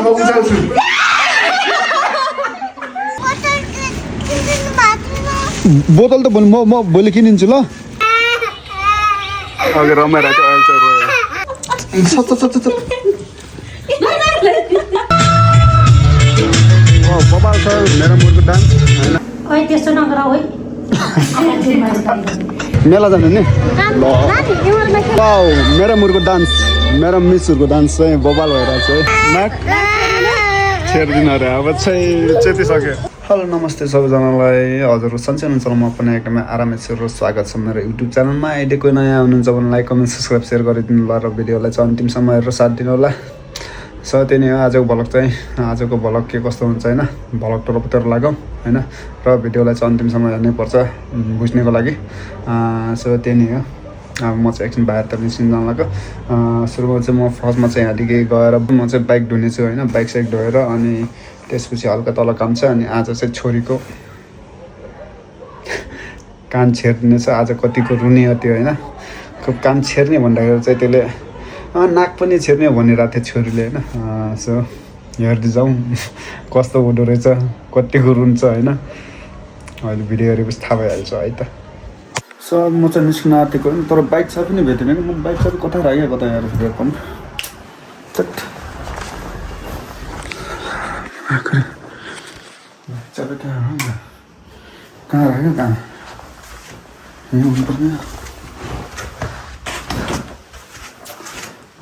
म उचाल्छु बोतल त म भोलि किनिन्छु ल अघि रमाइरहेको थियो अहिले चाहिँ रोयो बबाल छ मेरो मुरको डान्स होइन त्यस्तो नगर मेला जाने नि मेरो मुरको डान्स मेरो मिसहरूको डान्स चाहिँ बबाल भइरहेको छ है छेडिदिनु अरे अब चाहिँ चेतिसक्यो हेलो नमस्ते सबैजनालाई हजुर सन्चै हुनुहुन्छ म पनि एकदमै आरामै छु र स्वागत छ मेरो युट्युब च्यानलमा अहिले कोही नयाँ हुनुहुन्छ भने लाइक कमेन्ट सब्सक्राइब सेयर गरिदिनु होला र भिडियोलाई चाहिँ अन्तिमसम्म हेरेर साथ दिनु होला सो त्यही नै हो आजको भ्लग चाहिँ आजको भ्लग के कस्तो हुन्छ होइन भ्लग टरपटर लगाऊँ होइन र भिडियोलाई चाहिँ अन्तिमसम्म हेर्नैपर्छ बुझ्नेको लागि सो त्यही नै हो अब म चाहिँ एकछिन बाहिर त निस्किन जान लाग्यो सुरुमा चाहिँ म फर्स्टमा चाहिँ यहाँदेखि गएर म चाहिँ बाइक धुने छु होइन बाइक साइक धोएर अनि त्यसपछि हल्का तल काम छ अनि आज चाहिँ छोरीको कान छेर्ने छ आज कतिको रुने हो त्यो होइन कान छेर्ने भन्दाखेरि चाहिँ त्यसले नाक पनि छेर्ने भनिरहेको थियो छोरीले होइन सो हेर्दै जाउँ कस्तो हुँदो रहेछ कतिको रुन्छ होइन अहिले भिडियो हेरेपछि थाहा भइहाल्छ है त सो म चाहिँ निस्किन आँटेको होइन तर बाइक छ पनि भेटेन कि म बाइक छ कता राखेँ कता हेरेर फेरि पनि चाबी कहाँ राख्यो कहाँ यहीँ हुनुपर्ने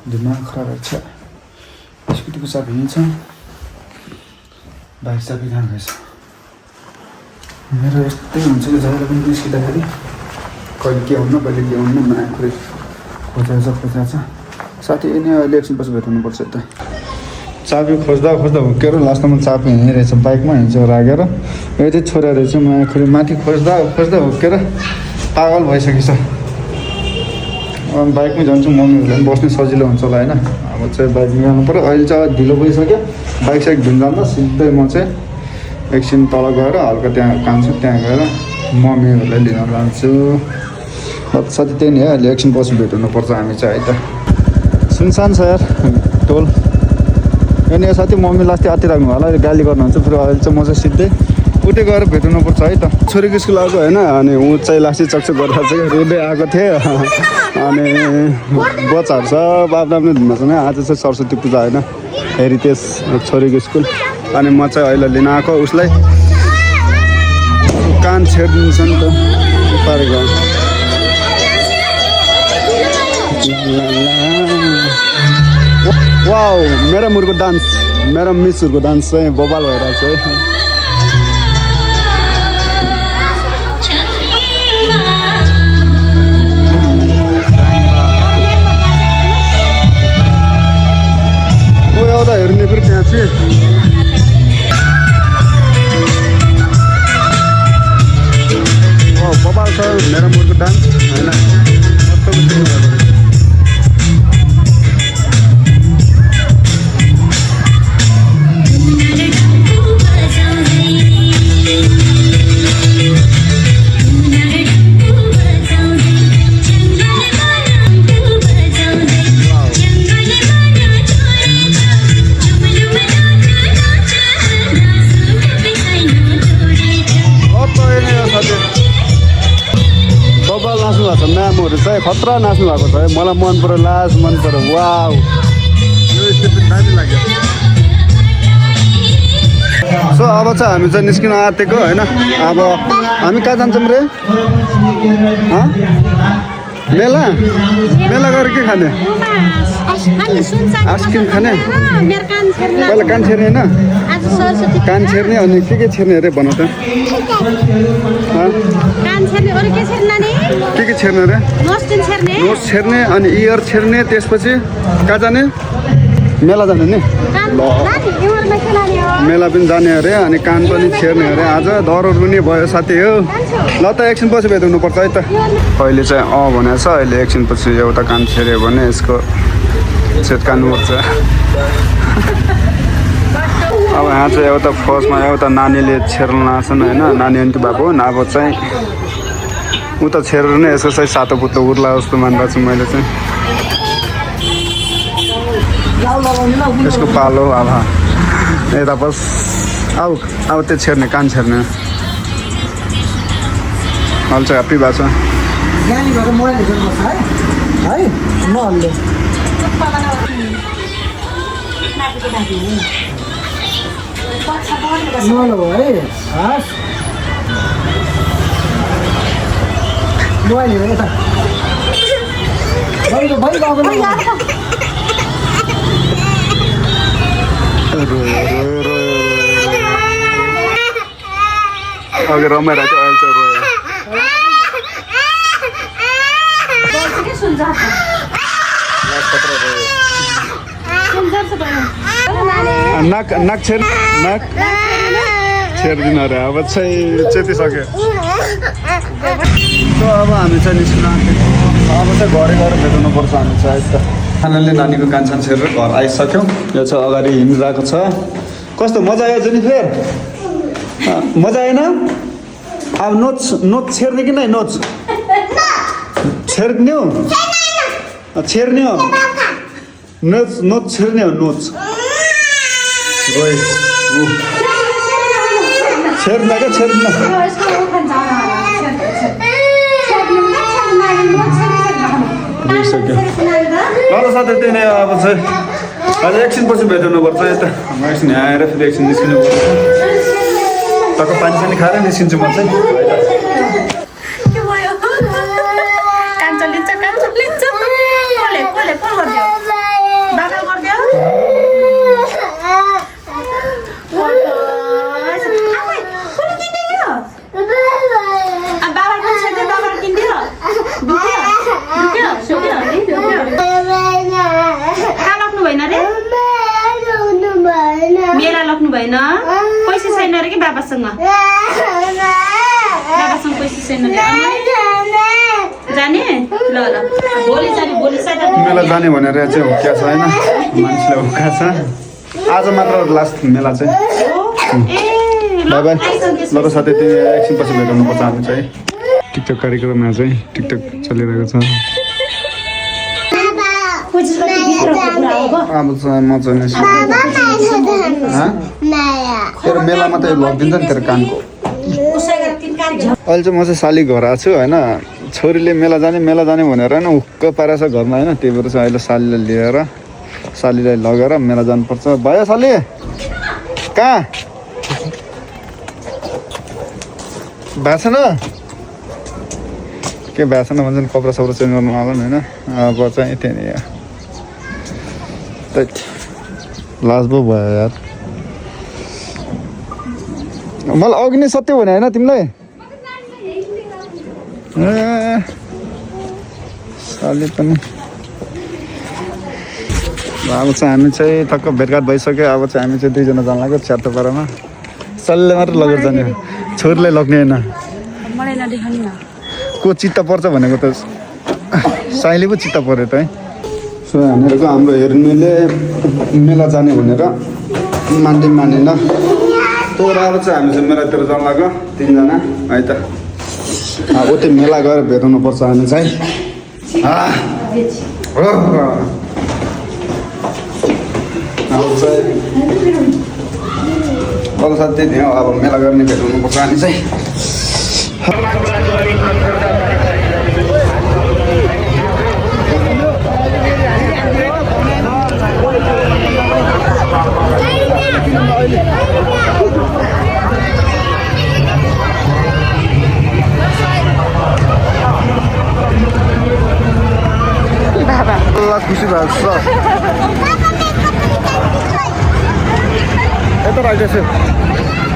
दिमाग खराब भएको छ स्कुटीको चाबी यहीँ छ बाइक चाबी कहाँ गएछ मेरो यस्तै हुन्छ कि जहिले पनि निस्किँदाखेरि कहिले के हुन्न कहिले के हुन्न नआखुरै खोजेको छ साथी यही नै अहिले एकछिनपछि भेट्नुपर्छ त चाबी खोज्दा हुर्केर लास्टमा चाबी यहीँ रहेछ बाइकमा हिजो राखेर यो चाहिँ छोरा रहेछ म आखुरी माथि खोज्दा हुर्केर पागल भइसकेछ बाइकमै जान्छु मम्मीहरूलाई पनि बस्ने सजिलो हुन्छ होला होइन अब चाहिँ बाइक निकाल्नु पऱ्यो अहिले चाहिँ ढिलो भइसक्यो बाइक साइक धुन जाँदा सिधै म चाहिँ एकछिन तल गएर हल्का त्यहाँ काम छ त्यहाँ गएर मम्मीहरूलाई लिन जान्छु साथी त्यही नै हो अहिले एकछिन पछि भेट्नुपर्छ हामी चाहिँ है त सुनसान छ यार टोल यहाँनिर साथी मम्मी लास्टै आँटिराख्नु होला गाली गर्नुहुन्छ फेरि अहिले चाहिँ म चाहिँ सिधै उतै गएर भेट्नुपर्छ है त छोरीको स्कुल आएको होइन अनि ऊ चाहिँ लास्टै चकचक गरेर चाहिँ रुँदै आएको थिएँ अनि बच्चाहरू सब आफ्नो आफ्नो धुनमा छ आज चाहिँ सरस्वती पूजा होइन हेरिटेज छोरीको स्कुल अनि म चाहिँ अहिले लिन आएको उसलाई कान छेडिदिन्छ नि त पारेको वाउ मेरो मुरको डान्स मेरो मिसहरूको डान्स चाहिँ बबाल भइरहेको छ है एउटा हेर्ने फेरि त्यहाँ चाहिँ बबाल छ मेरो मुरको डान्स होइन म्यामहरू चाहिँ खतरा नाच्नु भएको छ है मलाई मन पऱ्यो लाज मन पऱ्यो वाउ यो स्टेप दामी लाग्यो सो अब चाहिँ हामी चाहिँ निस्किन आँटेको होइन अब हामी कहाँ जान्छौँ रे मेला मेला गएर के खाने आइसक्रिम खाने पहिला कान छेर्ने होइन कान छेर्ने अनि के छेर्ने अरे भन त के छेर्ने अरे नोज छेर्ने अनि इयर छेर्ने त्यसपछि कहाँ जाने मेला जाने नि मेला पनि जाने अरे अनि कान पनि छेर्ने अरे आज डर रुने भयो साथी हो ल त एकछिन पछि भेट्नुपर्छ है त अहिले चाहिँ भनेको छ अहिले एकछिन पछि एउटा कान छेर्यो भने यसको छेट्कानुपर्छ अब यहाँ चाहिँ एउटा फर्स्टमा एउटा नानीले छेर्न लाग्छन् होइन नानी अन्ति भएको अब चाहिँ उता छेरेर नै यसको चाहिँ सातो पुत्लो उर्ला जस्तो मानिरहेको छु मैले चाहिँ यसको पालो अब यता बस अब त्यो छेर्ने कान छेर्ने अहिले चाहिँ ह्याप्पी भएको छ यहाँनिर मोबाइल हेर्नुपर्छ है नहल्ले नलो है हस् मोबाइल हेर यता अघि रमाइरहेको थियो अहिले चाहिँ रोयो नाक नाक छेर्दिन अरे अब चाहिँ चेतिसक्यो अब हामी चाहिँ निस्किन अब चाहिँ घरै गएर भेट्नुपर्छ हामी चाहिँ खानाले नानीको कान्छान छेरेर घर आइसक्यौँ यो चाहिँ अगाडि हिँडिरहेको छ कस्तो मजा आयो जेनिफर मजा आएन अब नोच छेर्ने कि नै नोच छेर्ने हो छेर्ने हो नोच छेर्ने हो नोच छेर्न क्या छेर्न ल साथै त्यही नै अब चाहिँ अझ एकछिनपछि भेट्नुपर्छ यता एकछिन आएर फेरि एकछिन निस्किनु पर्छ टक्क पानी सानी खाएर निस्किन्छु म चाहिँ मेला लग्नु भएन पैसा छैन अरे कि बाबासँग पैसा छैन जाने ल भोलि जाने भोलि मेला जाने भनेर चाहिँ हुक्या छ होइन मान्छेलाई हुक्का छ आज मात्र लास्ट मेला चाहिँ बाई बाई ल त साथै त्यो एकछिनपछि भेटाउनुपर्छ हामी चाहिँ टिकटक कार्यक्रममा चाहिँ टिकटक चलिरहेको छ अब चाहिँ म चाहिँ तेरो मेलामा त लगिदिन्छ नि तेरो कानको अहिले चाहिँ म चाहिँ साली घर आएको छु होइन छोरीले मेला जाने भनेर होइन हुक्क पारेको छ घरमा होइन त्यही भएर चाहिँ अहिले सालीलाई लिएर सालीलाई लगेर मेला जानुपर्छ भयो साली कहाँ भएको छैन के भएको छैन भन्छ नि कपडा सपडा चेन्ज गर्नु आउला नि होइन अब चाहिँ त्यहाँनिर लाज पो भयो यार मलाई अघि नै सत्य भने होइन तिमीलाई ए साली पनि अब चाहिँ हामी चाहिँ टक्क भेटघाट भइसक्यो अब चाहिँ हामी चाहिँ दुईजना जान लाग्यो च्याटोपाडामा सालीले मात्र लगेर जाने छोरीलाई लग्ने होइन को चित्त पर्छ भनेको त साइले पो चित्त पऱ्यो त है सो हामीहरूको हाम्रो हेर्नेले मेला जाने भनेर मानेन त्यो अब चाहिँ हामी चाहिँ मेलातिर जान लाग्यो तिनजना है त अब त्यो मेला गएर भेटाउनुपर्छ हामी चाहिँ अब चाहिँ अरू साथ त्यही थियो अब मेला गर्ने भेटाउनुपर्छ हामी चाहिँ खुसी भएको छ यता राखेको छु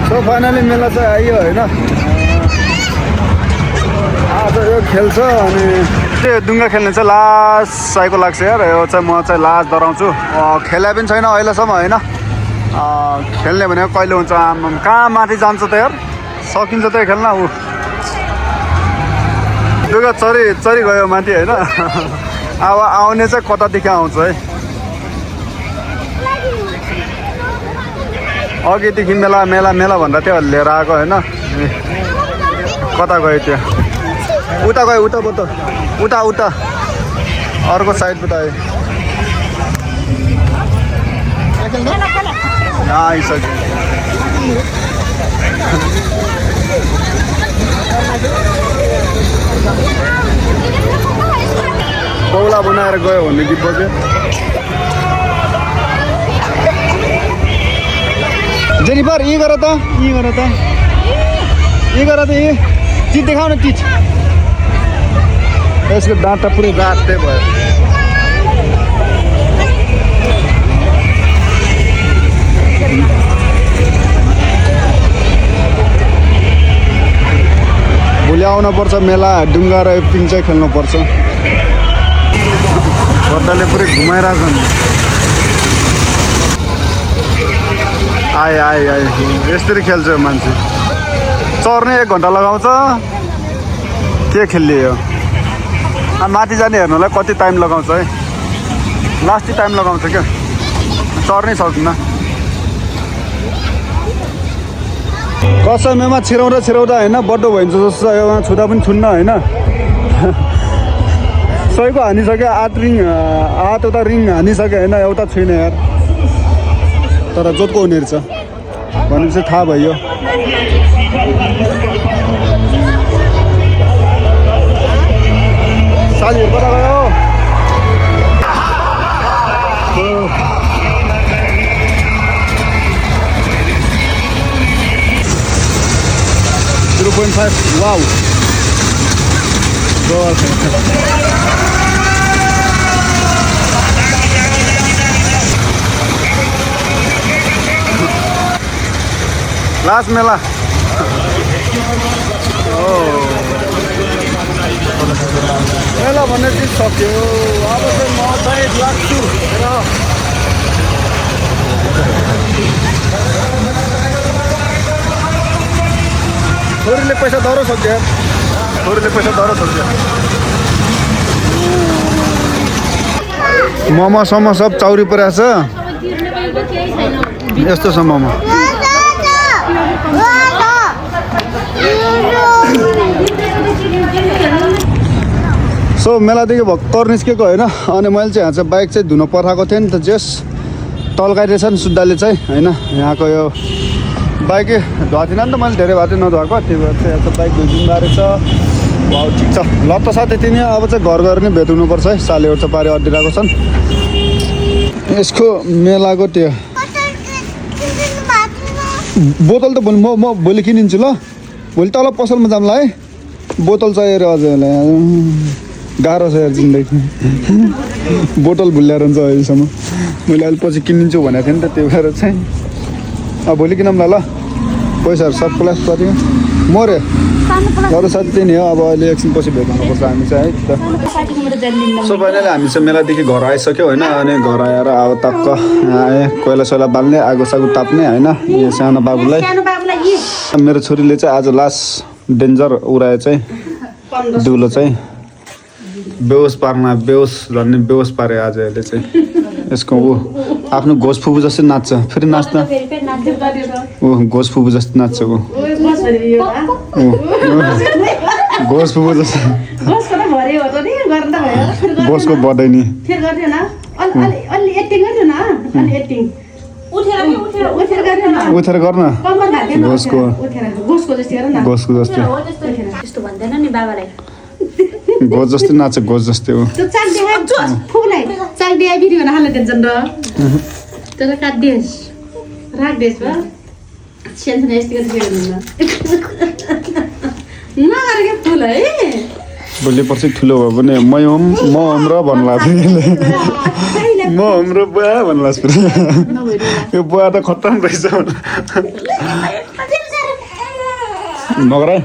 सो फाइनली मेला चाहिँ आइयो होइन आज यो खेल्छ अनि त्यो डुङ्गा खेल्ने चाहिँ लास्ट साइको लाग्छ यार यो चाहिँ म चाहिँ लास्ट डराउँछु खेले पनि छैन अहिलेसम्म होइन खेल्ने भनेको कहिले हुन्छ कहाँ माथि जान्छ त यार सकिन्छ त खेल्न ऊ डुङ्गा चरी गयो माथि होइन अब आउने चाहिँ कतादेखि आउँछ है अघिदेखि मेला भनेर त्यो लिएर आएको होइन कता गयो त्यो उता गयो उता अर्को साइडबाट आयो आइसक्यो पौला बनाएर गयो भने गीत बज्यो जेनिफर यी गर त चिज देखाउ न चिज यसको डाँटा पुरै रातै भयो भोलि आउनुपर्छ मेला डुङ्गा र पिङ चाहिँ खेल्नुपर्छ बड्डाले पुरै घुमाइरहेछन् आए यसरी खेल्छ मान्छे चढ्ने 1 घन्टा लगाउँछ के खेल्ने हो माथि जाने हेर्नुलाई कति टाइम लगाउँछ है लास्टै टाइम लगाउँछ क्या चढ्नै सक्दैन कसैमा छिराउँदा होइन बड्डो भइन्छ जस्तो यसमा छुँदा पनि छुन्न होइन सयको हानिसक्यो 8 एउटा रिङ हानिसक्यो होइन एउटा छुइनँ यार तर जोतको हुने रहेछ भनेपछि थाहा भयो साथीहरू कता गयो 0.5 वाउ लास्ट मेला मेला भन्ने चिज सक्यो अब चाहिँ म चाहिँ लाग्छु छोरीले पैसा दरो सक्यो मोमो सोमो सब चौरी परेछ यस्तो छ मोमो सो मेलादेखि भर्खर निस्केको होइन अनि मैले चाहिँ यहाँ चाहिँ बाइक चाहिँ धुन पठाएको थिएँ नि त जेस टल्काइरहेछ नि सुद्धाले चाहिँ होइन यहाँको यो बाइकै धुवा थिएन नि त मैले धेरै भए चाहिँ नधुवाएको त्यही भएर चाहिँ यहाँ चाहिँ बाइक धुइदिनु रहेछ भाउ ठिक छ ल त साथै तिनी अब चाहिँ घर गएर नै भेट्नुपर्छ है सालेहरू चाहिँ पारि अड्डिरहेको छन् यसको मेलाको त्यो बोतल त भोलि म भोलि किनिन्छु ल भोलि तल पसलमा जाउँला है बोतल चाहियो अरे हजुरलाई गाह्रो छ यार जिन्दगी बोतल भुल्याएर हुन्छ अहिलेसम्म मैले अहिले पछि किनिदिन्छु भनेको थिएँ नि त त्यो भएर चाहिँ अब भोलि किनौँला ल पैसाहरू सब क्लास कति मऱ्यो अरू साथी त्यही नि हो अब अहिले एकछिन पछि भेट्नुपर्छ हामी चाहिँ है सो फाइनली हामी चाहिँ मेलादेखि घर आइसक्यो होइन अनि घर आएर अब टक्क आएँ कोइला सोइला बाल्ने आगो सागो ताप्ने होइन यो सानो बाबुलाई मेरो छोरीले चाहिँ आज लास्ट डेन्जर उडायो चाहिँ दुलो चाहिँ बेहोस झन् बेहोस पारे आज यसले चाहिँ यसको ऊ आफ्नो घोष फुपू जस्तै नाच्छ फेरि नाच्दा ऊ घोष फुपू जस्तो नाच्छ ऊ घोष फुपू जस्तो घोषको बढाइ नि उठेर गर्न घोषको जस्तो घोष जस्तै नाच्छ घोष जस्तै हो भोलि पर्सि ठुलो भयो भने म होम र भन्ला म होम र बुवा भन्ला यो बुवा त खत्तम रहेछ मगरा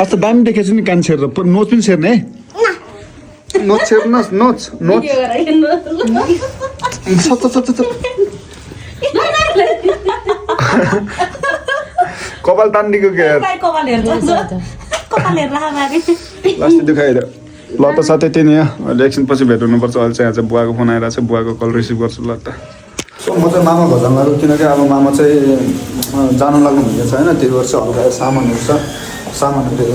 अस्ति दामी देखेको छु नि कान छेर्दा नोच पनि छेर्ने है नोच छेर्नुहोस् नोच कपाल तान्डीको के लास्टै दुखाइदियो ल त साथै त्यही नि अहिले एकछिन पछि भेट हुनुपर्छ अहिले चाहिँ यहाँ चाहिँ बुवाको फोन आइरहेको छ बुवाको कल रिसिभ गर्छु ल त सो म चाहिँ मामा घर जानु लाग्यो किनकि अब मामा चाहिँ जानु लाग्नु भएको छ होइन त्यही भएर चाहिँ हल्का सामानहरू छ सामानहरू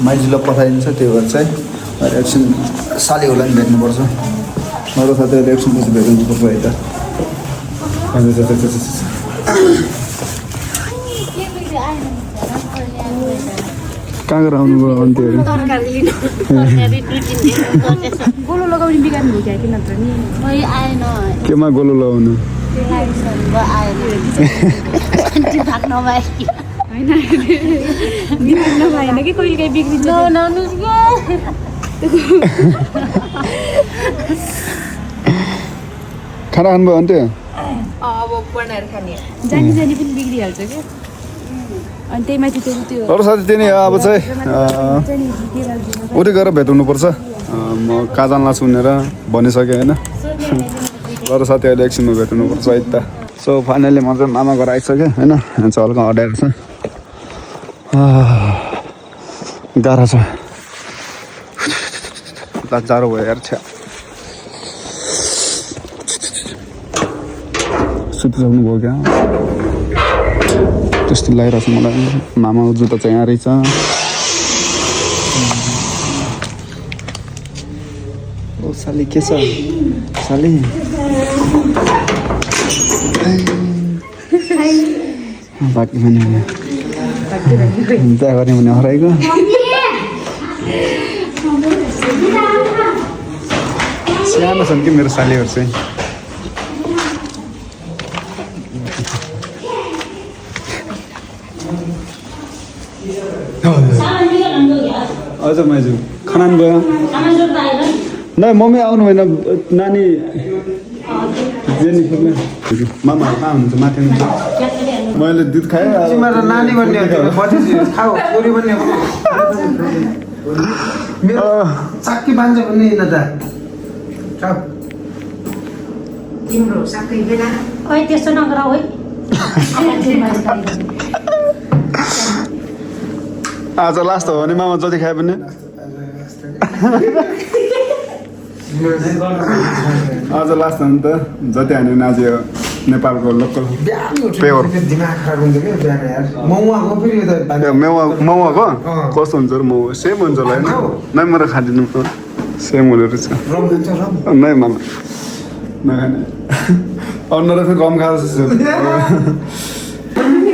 माइजूलाई पठाइदिन्छ त्यही भएर चाहिँ एकछिन सालीहरूलाई पनि भेट्नुपर्छ मेरो साथीहरूले एकछिन पछि भेट्नुपर्छ है त कहाँ गएर आउनुभयो अन्त्यहरू गोलो लगाउने बिगार्नु भयो कि नत्र नि केमा गोलो लगाउनु नभएन कि कहिले काहीँ बिग्रिन्छ खाना खानुभयो अन्त्य जानी जानी पनि बिग्रिहाल्छ क्या अनि त्यही माथि त्यो अरू साथी त्यही नै हो अब चाहिँ उठै गएर भेट्नुपर्छ म कहाँ जानला सुनेर भनिसकेँ होइन अरू साथी अहिले एकछिनमा भेट्नुपर्छ है त सो फाइनली म चाहिँ मामा घर आइसकेँ होइन यहाँ चाहिँ हल्का अड्याएको छ गाह्रो छ जाडो भयो यार छ्या सुतिसक्नुभयो क्या त्यस्तो लागिरहेको छ मलाई मामाको जुत्ता चाहिँ यहाँ रहेछ ओ साली के छ साली बाँकी भने बिहा गर्ने भने हराइको सानो छन् कि मेरो सालीहरू चाहिँ हजुर माइजू खाना गयो नै मम्मी आउनु भएन नानी मामा कहाँ हुनुहुन्छ माथि हुनुहुन्छ मैले दुध खाएँ नानी भन्ने खाऊ छोरी भन्ने मेरो साक्की बान्छ भन्ने न त तिम्रो साक्कै बेला ओइ त्यस्तो नगर है आज लास्ट हो भने मामा जति खाए पनि आज लास्ट हो नि त जति हान्यो भने आज नेपालको लोकल पेवर दिमाग खराब हुन्छ क्या बिहान यार मौवाको फेरि मौवाको कस्तो हुन्छ र मौ सेम हुन्छ होला होइन नै मेरो खाँदिनु सेम हुने रहेछ नै मामा नखाने अनुहार फेरि रम खाएको जस्तो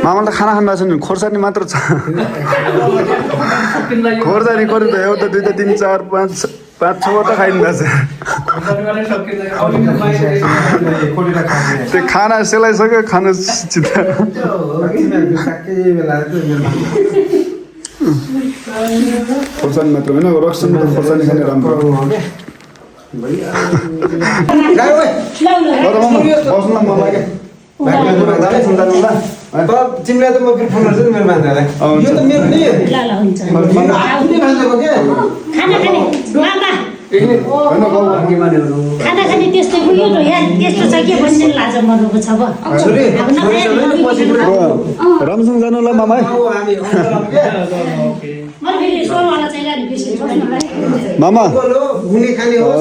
मामाले त खाना खानु भएको छ नि खोर्सानी मात्र छ खोर्सानी कति त एउटा दुईवटा तिन चार पाँच छवटा खाइदिँदैछ त्यो खाना सेलाइसक्यो खाना चित्त खोर्सानी मात्र होइन रक्सन त खोर्सानी खाने राम्रो बस्नु न मलाई तिमीलाई त म फेरि फोन गर्छु नि मेरो मान्छेलाई यो त मेरो नि आफ्नै मान्छेको के खाना खाने त्यस्तै उयो यहाँ त्यस्तो छ के भन्ने लाज मर्नुको छ राम्रोसँग जानु होला मामा मामा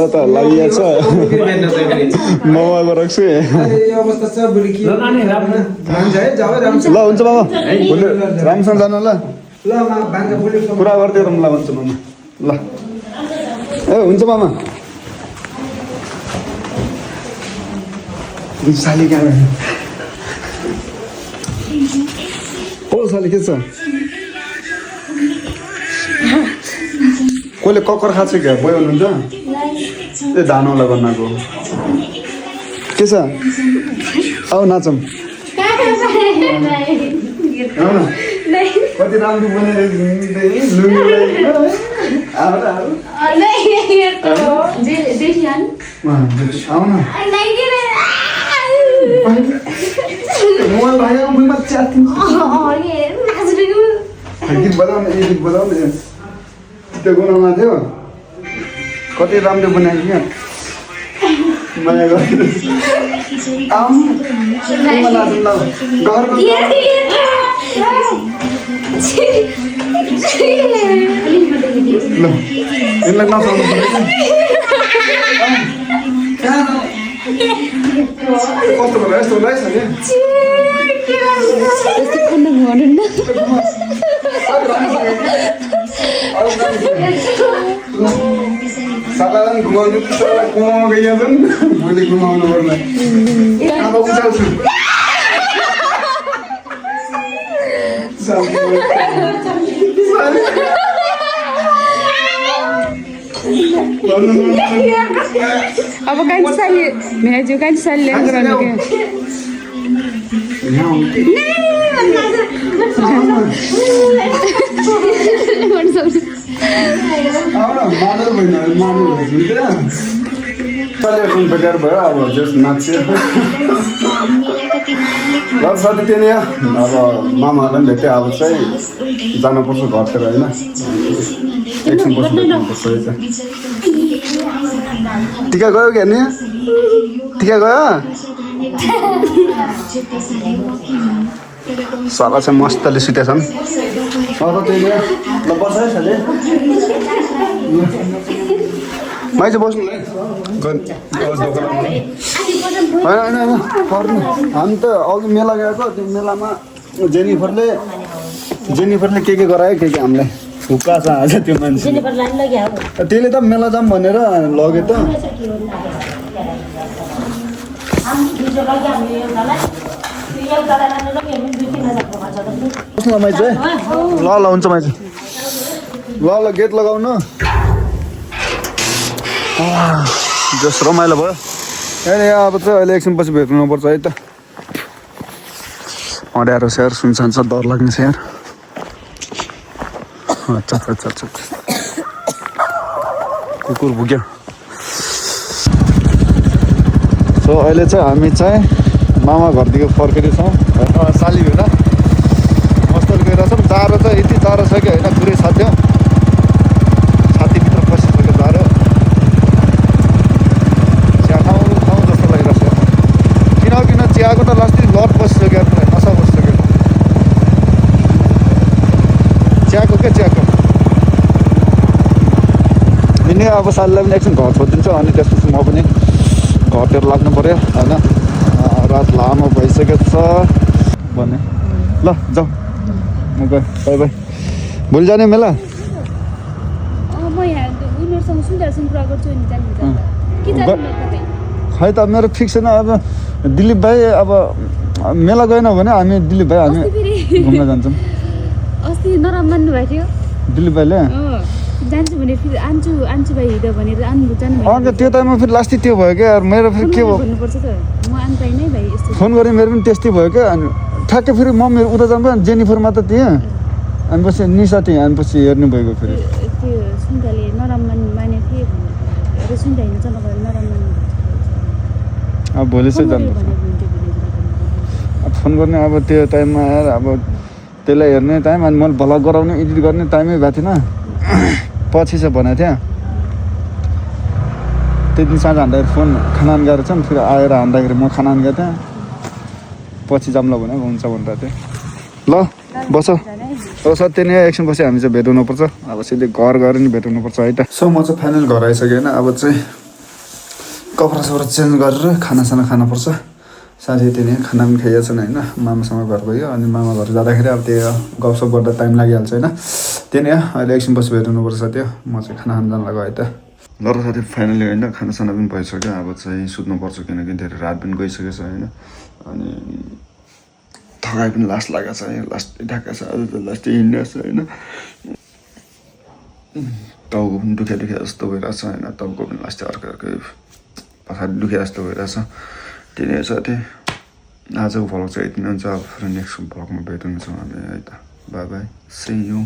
त लागिएको छ मामाको राख्छु ल हुन्छ मामा भोलि राम्रोसँग जानु ल पुरा गरिदिएर ल हुन्छ मामा ल ए हुन्छ मामा साली कहाँ ओ साली के छ कसले कक्कर खाएको छ क्या बोय हुनुहुन्छ ए धानौला बनाएको के छ आऊ नाचौँ कति राम्रो आउन मोबाइल भाइ गीत बजाउनु ए गीत बजाउनु त्यो गुनामा थियो कति राम्रो बनाएको क्या माया गरेर घरको ल यसलाई नचाउनु पर्यो कस्तो भयो यस्तो रहेछ नि सालालाई घुमाउनु घुमाउनु गइहाल्छ नि मैले घुमाउनु पर्ने अब उचाल्छु अब कान्छी साली मेरो कान्छी साली ल्याउनु गर्नु के बेकार भयो अब जस नाच्यो र साथै त्यही अब मामाहरूलाई पनि भेटेँ अब चाहिँ जानुपर्छ घरतिर होइन एकछिन बस्नुपर्छ टिका गयो कि हेर्ने टिका गयो साला चाहिँ मस्तले सुतेछन् त्यही ल बस है साले माइज बस्नु होइन पर्नु हामी त अघि मेला गएको त्यो मेलामा जेनिफरले के गरायो के हामीलाई फुक्का छ आज त्यो मान्छे त्यसले त मेला जाऊँ भनेर लग्यो त बस्नु माइज है ल हुन्छ माइज ल गेट लगाउनु जस रमाइलो भयो अब चाहिँ अहिले एकछिनपछि भेट्नुपर्छ है त अँध्यारो छ यार सुनसान छ डर लाग्ने छ यार अच्छा कुकुर भुक्यो सो अहिले चाहिँ हामी चाहिँ मामा घरदेखि फर्किँदैछौँ साली भेट मस्तले गइरहेछौँ जाडो चाहिँ यति जाडो छ कि होइन पुरै साथ्यो छातीभित्र पसिसक्यो जाडो किन चियाको त लास्टै लड बसिसक्यो मलाई नसा बसिसक्यो चियाको यिनी अब सालीलाई पनि एकछिन घर छोडिदिन्छु अनि त्यसपछि म पनि घरतिर लाग्नु पऱ्यो होइन रात लामो भइसकेको छ भने ल जाउँ म गएँ बाई बाई भोलि जाने मेला खै त मेरो फिक्स छैन अब दिलीप भाइ अब मेला गएन भने हामी दिलीप भाइ हामी घुम्न जान्छौँ अस्ति नराम मान्नु भएको थियो दिलीप भाइले जान्छु भने फेरि आन्छु भाइ हिँड्यो भनेर जानु अन्त त्यो टाइममा फेरि लास्टै त्यो भयो क्या मेरो फेरि के भयो भन्नुपर्छ त म आउनु पाइनँ भाइ यस्तो फोन गरेँ मेरो पनि त्यस्तै भयो क्या अनि ठ्याक्कै फेरि म मेरो उता जानु जेनिफरमा त थिएँ अनि पछि निसा थिएँ अनि पछि हेर्नु भएको फेरि त्यो सुन्दाले नराम मानेको थिएँ भनेर सुन्दा हिँड्नु चाहिँ नभएर नराम मान्नु अब भोलि चाहिँ जानुपर्छ फोन गर्ने अब त्यो टाइममा आएर अब त्यसलाई हेर्ने टाइम अनि मैले भ्लग गराउने एडिट गर्ने टाइमै भएको थिएन पछि चाहिँ भनेको थिएँ त्यो दिन साँझ हान्दाखेरि फोन खाना गएर छ फेरि आएर हान्दाखेरि म खाना गएको थिएँ पछि जाऊँ ल भने हुन्छ भनेर थिएँ ल बस अब सत्य नै एकछिन पछि हामी चाहिँ भेट हुनुपर्छ अब सिधै घर गएर नि भेट हुनुपर्छ है त सो म चाहिँ फाइनल घर आइसकेँ होइन अब चाहिँ कपडासपडा चेन्ज गरेर खानासाना खानुपर्छ साथी त्यही नै खाना पनि खाइहाल्छन् होइन मामासँग घर गयो अनि मामा घर जाँदाखेरि अब त्यो गफसप गर्दा टाइम लागिहाल्छ होइन त्यही नै अहिले एकछिन पछि भेट हुनुपर्छ साथी म चाहिँ खाना खान जानु लाग्यो है त ल र साथी फाइनली होइन खानासाना पनि भइसक्यो अब चाहिँ सुत्नुपर्छ किनकि धेरै रात पनि गइसकेको छ होइन अनि थकाइ पनि लास्ट लागेको छ लास्टै ढाका छ आज त लास्टै हिँडेको छ होइन टाउको पनि दुखिया जस्तो भइरहेछ होइन टाउको पनि लास्टै अर्कै पछाडि दुखिया जस्तो भइरहेछ त्यही नै साथी आजको भ्लग चाहिँ यति नै हुन्छ अब फेरि नेक्स्ट भ्लगमा भेट हुन्छौँ हामी है त बाई बाई सी यू